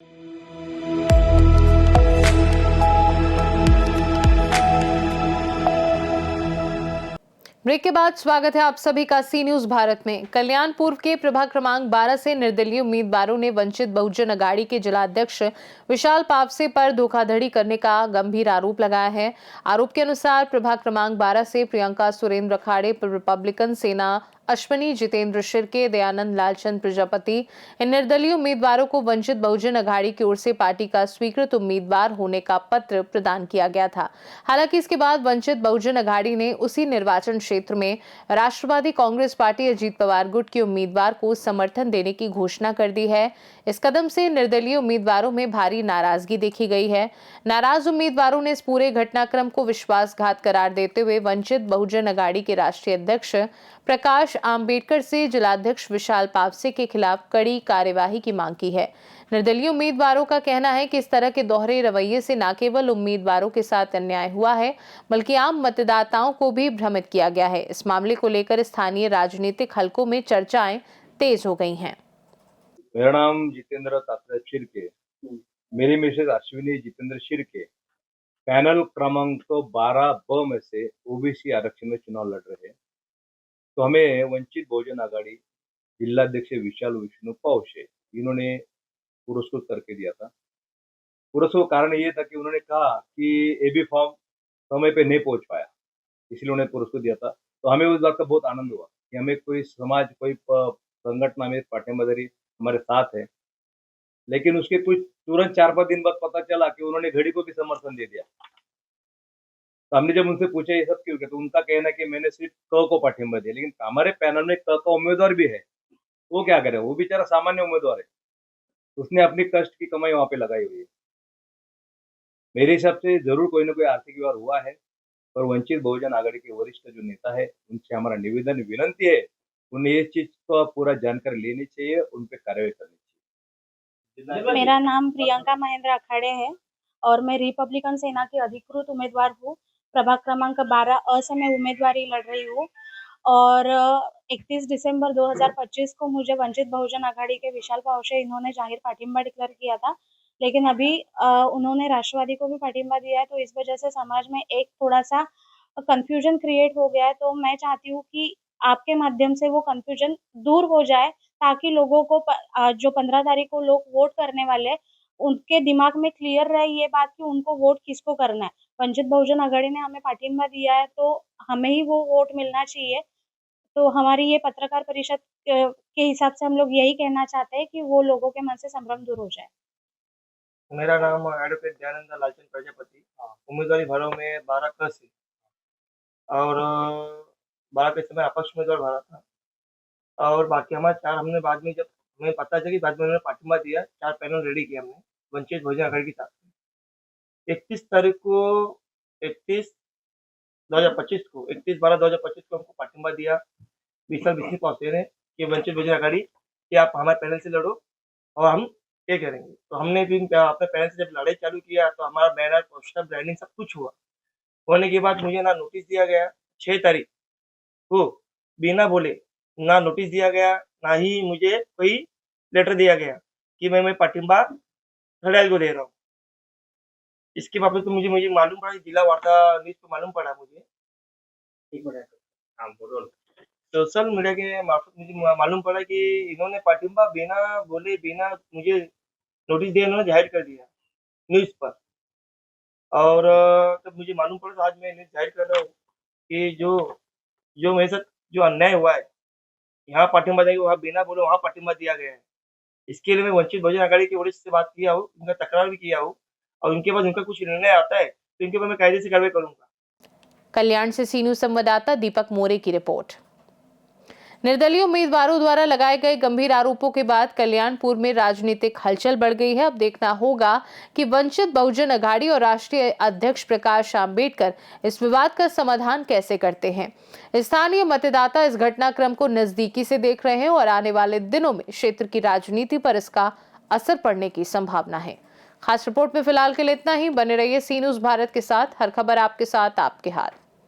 Break के बाद स्वागत है आप सभी का सी न्यूज भारत में। कल्याण पूर्व के प्रभाग क्रमांक 12 से निर्दलीय उम्मीदवारों ने वंचित बहुजन अघाड़ी के जिलाध्यक्ष विशाल पावसे पर धोखाधड़ी करने का गंभीर आरोप लगाया है। आरोप के अनुसार प्रभाग क्रमांक 12 से प्रियंका सुरेंद्र अखाड़े, रिपब्लिकन सेना अश्विनी जितेंद्र शिर्के, दयानंद लालचंद प्रजापति, इन निर्दलीय उम्मीदवारों को वंचित बहुजन अघाड़ी की ओर से पार्टी का स्वीकृत उम्मीदवार होने का पत्र प्रदान किया गया था। हालांकि इसके बाद वंचित बहुजन अघाड़ी ने उसी निर्वाचन क्षेत्र में राष्ट्रवादी कांग्रेस पार्टी अजीत पवार गुट के उम्मीदवार को समर्थन देने की घोषणा कर दी है। इस कदम से निर्दलीय उम्मीदवारों में भारी नाराजगी देखी गई है। नाराज उम्मीदवारों ने इस पूरे घटनाक्रम को विश्वासघात करार देते हुए वंचित बहुजन अघाड़ी के राष्ट्रीय अध्यक्ष प्रकाश आंबेडकर से जिलाध्यक्ष विशाल पावसे के खिलाफ कड़ी कार्यवाही की मांग की है। निर्दलीय उम्मीदवारों का कहना है कि इस तरह के दोहरे रवैये से न केवल उम्मीदवारों के साथ अन्याय हुआ है, बल्कि आम मतदाताओं को भी भ्रमित किया गया है। इस मामले को लेकर स्थानीय राजनीतिक हलकों में चर्चाएं तेज हो गई हैं। मेरा नाम जितेंद्र तात्या शिर्के, मेरी मिसेज अश्विनी जितेंद्र शिर्के पैनल क्रमांक 12 में से ओबीसी आरक्षण में चुनाव लड़ रहे हैं। तो हमें वंचित बहुजन आघाड़ी जिलाध्यक्ष विशाल विष्णु पावसे इन्होंने पुरस्कृत करके दिया था। पुरस्कृत कारण ये था कि उन्होंने कहा कि एबी फॉर्म समय पे नहीं पहुंच पाया, इसलिए उन्हें पुरस्कृत दिया था। तो हमें उस बात का बहुत आनंद हुआ कि हमें कोई समाज, कोई संगठन में पार्टियां हमारे साथ है। लेकिन उसके कुछ तुरंत 4-5 दिन बाद पता चला कि उन्होंने घड़ी को भी समर्थन दे दिया। तो हमने जब उनसे पूछा ये सब क्यों किया, तो उनका कहना है कि मैंने सिर्फ क को पाठिंबा दिया, लेकिन हमारे पैनल में क का उम्मीदवार भी है। वो क्या करे, वो बेचारा सामान्य उम्मीदवार है, उसने अपनी कष्ट की कमाई वहां पे लगाई हुई है। मेरे हिसाब से जरूर कोई ना कोई आर्थिक व्यवहार हुआ है, और वंचित बहुजन आघाड़ी के वरिष्ठ जो नेता है उनसे हमारा निवेदन विनंती है, उन्हें ये चीज को पूरा जानकारी लेनी चाहिए, उन पर कार्रवाई करनी चाहिए। मेरा नाम प्रियंका महेंद्र अखाड़े है और मैं रिपब्लिकन सेना की अधिकृत उम्मीदवार हूँ। प्रभाग क्रमांक 12 अ से मैं उम्मीदवारी लड़ रही हूँ और 31 दिसंबर 2025 को मुझे वंचित बहुजन आघाड़ी के विशाल पावसे इन्होंने जाहिर पाठिंबा डिक्लेयर किया था, लेकिन अभी उन्होंने राष्ट्रवादी को भी पाठिंबा दिया है। तो इस वजह से समाज में एक थोड़ा सा कंफ्यूजन क्रिएट हो गया है। तो मैं चाहती हूँ कि आपके माध्यम से वो कंफ्यूजन दूर हो जाए, ताकि लोगों को जो 15 तारीख को लोग वोट करने वाले हैं, उनके दिमाग में क्लियर रहे ये बात कि उनको वोट किसको करना है। वंचित बहुजन आघाड़ी ने हमें पाठिंबा दिया है, तो हमें ही वो वोट मिलना चाहिए। तो हमारी ये पत्रकार परिषद के हिसाब से हम लोग यही कहना चाहते हैं कि वो लोगों के मन से संभ्रम दूर हो जाए। मेरा नाम एडवोकेट दयानंद लालचंद प्रजापति, उम्मीदवारी भरो में 12 क से और 12 के समय अपक्ष उम्मीदवार भरा था। और बाकी हमारे 4 हमने बाद में, जब हमें पता चला कि बाद में उन्होंने पाठिंबा दिया, 4 पैनल रेडी किया हमने वंचित बहुजन आघाड़ी के साथ। 31 तारीख को 31/12/2025 को हमको पाठिंबा दिया विशाल विष्णु पावसे ने कि वंचित बहुजन आघाड़ी कि आप हमारे पैनल से लड़ो और हम ये करेंगे। तो हमने भी अपने पैनल से जब लड़ाई चालू किया, तो हमारा बैनर, पोस्टर, ब्रांडिंग सब कुछ हुआ। होने के बाद मुझे ना नोटिस दिया गया 6 तारीख को, बिना बोले ना नोटिस दिया गया, ना ही मुझे कोई लेटर दिया गया कि मैं पाठिंबा घड़ियाल को दे रहा हूँ। इसके बाबत तो मुझे मालूम पड़ा, जिला वार्ता न्यूज को मालूम पड़ा मुझे, सोशल मीडिया के मार्फत मुझे मालूम पड़ा कि इन्होंने पाठिंबा बिना बोले, बिना मुझे नोटिस दिए इन्होंने जाहिर कर दिया न्यूज पर। और तब मुझे मालूम पड़ा, तो आज मैं न्यूज जाहिर कर रहा हूँ कि जो मेरे साथ जो अन्याय हुआ है, यहाँ पाठिंबा देंगे, वहाँ बिना बोले वहाँ पाठिंबा दिया गया है। इसके लिए मैं वंचित बहुजन आघाड़ी के वरिष्ठ से बात किया हूँ, उनका तकरार भी किया हूँ, और उनके बाद उनका कुछ निर्णय आता है तो इनके बाद मैं कायदे से कार्रवाई करूंगा। कल्याण से सी न्यूज संवाददाता दीपक मोरे की रिपोर्ट। निर्दलीय उम्मीदवारों द्वारा लगाए गए गंभीर आरोपों के बाद कल्याणपुर में राजनीतिक हलचल बढ़ गई है। अब देखना होगा कि वंचित बहुजन अघाड़ी और राष्ट्रीय अध्यक्ष प्रकाश आंबेडकर इस विवाद का समाधान कैसे करते हैं। स्थानीय मतदाता इस घटनाक्रम को नजदीकी से देख रहे हैं और आने वाले दिनों में क्षेत्र की राजनीति पर इसका असर पड़ने की संभावना है। खास रिपोर्ट में फिलहाल के लिए इतना ही। बने रहिए सी न्यूज भारत के साथ। हर खबर आपके साथ, आपके हाथ।